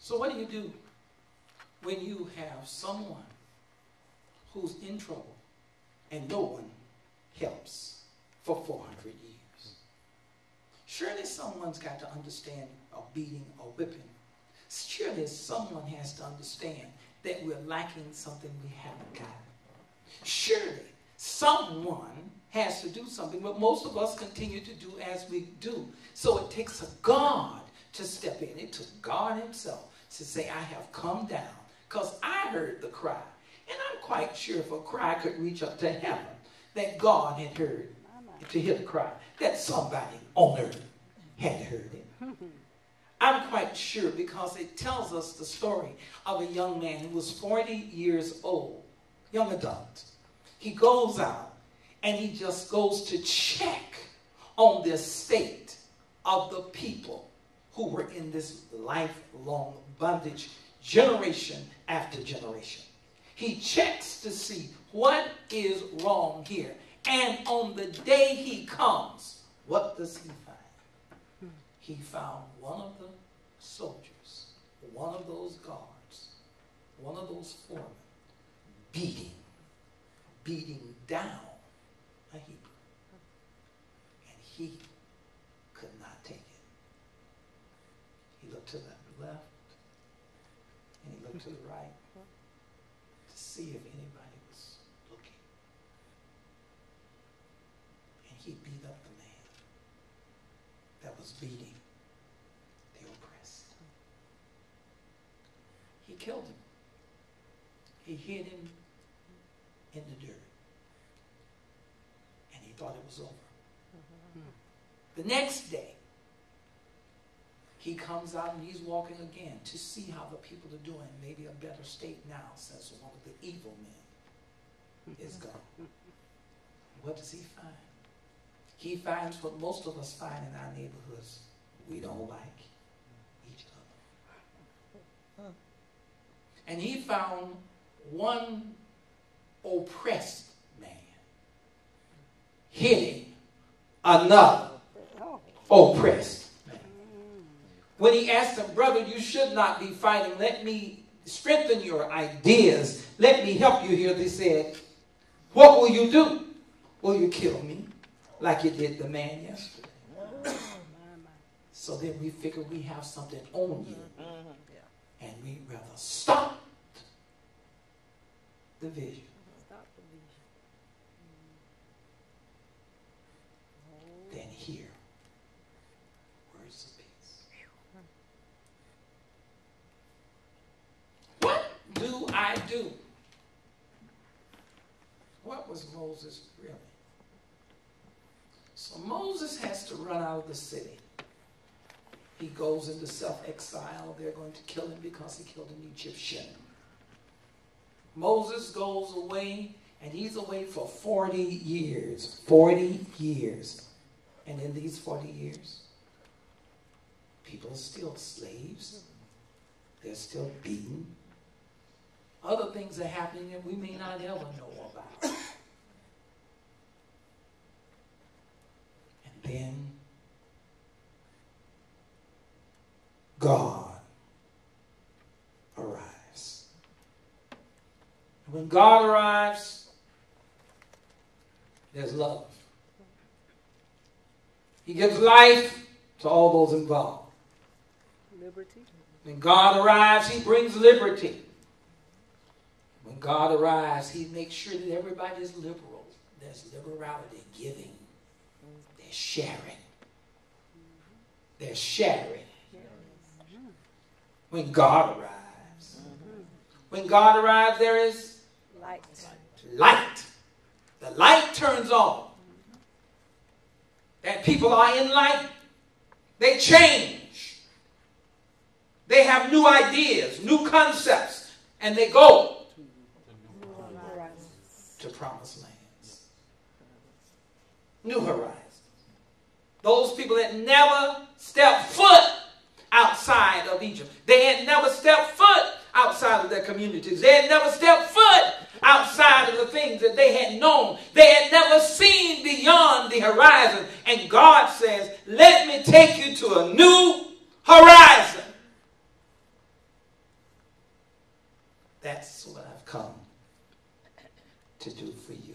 So what do when you have someone who's in trouble and no one helps for 400 years? Surely someone's got to understand a beating or whipping. Surely someone has to understand that we're lacking something we haven't got. Surely someone has to do something, but most of us continue to do as we do. So it takes a God to step in. It took God himself to say, I have come down, because I heard the cry. And I'm quite sure if a cry could reach up to heaven, that God had heard to hear the cry, that somebody on earth had heard it. I'm quite sure, because it tells us the story of a young man who was 40 years old, young adult. He goes out and he just goes to check on the state of the people who were in this lifelong bondage, generation after generation. He checks to see what is wrong here. And on the day he comes, what does he find? He found one of the soldiers, one of those guards, one of those foremen, beating down a Hebrew. And he could not take it. He looked to the left and he looked to the right to see if anybody was looking. And he beat up the man that was beating the oppressed. He killed him. He hid him in the dirt. And he thought it was over. The next day, he comes out and he's walking again to see how the people are doing. Maybe a better state now, since one of the evil men is gone. What does he find? He finds what most of us find in our neighborhoods. We don't like each other. And he found one oppressed man hitting another oppressed man. When he asked him, brother, you should not be fighting. Let me strengthen your ideas. Let me help you here. They said, what will you do? Will you kill me like you did the man yesterday? So then we figure we have something on you. And we'd rather stop the vision. Than hear words of peace. What do I do? What was Moses really? So Moses has to run out of the city. He goes into self-exile. They're going to kill him because he killed an Egyptian. Moses goes away, and he's away for 40 years. 40 years. And in these 40 years, people are still slaves. They're still beaten. Other things are happening that we may not ever know about. And then God arrives. And when God arrives, there's love. He gives life to all those involved. Liberty. When God arrives, he brings liberty. When God arrives, he makes sure that everybody is liberal. There's liberality, giving. There's sharing. There's sharing. When God arrives. When God arrives, there is light. Light. The light turns on. And people are enlightened. They change. They have new ideas, new concepts, and they go to promised lands. New horizons. Those people that never stepped foot outside of Egypt. They had never stepped foot outside of their communities. They had never stepped foot outside of the things that they had known. They had never seen beyond the horizon. And God says, let me take you to a new horizon. That's what I've come to do for you.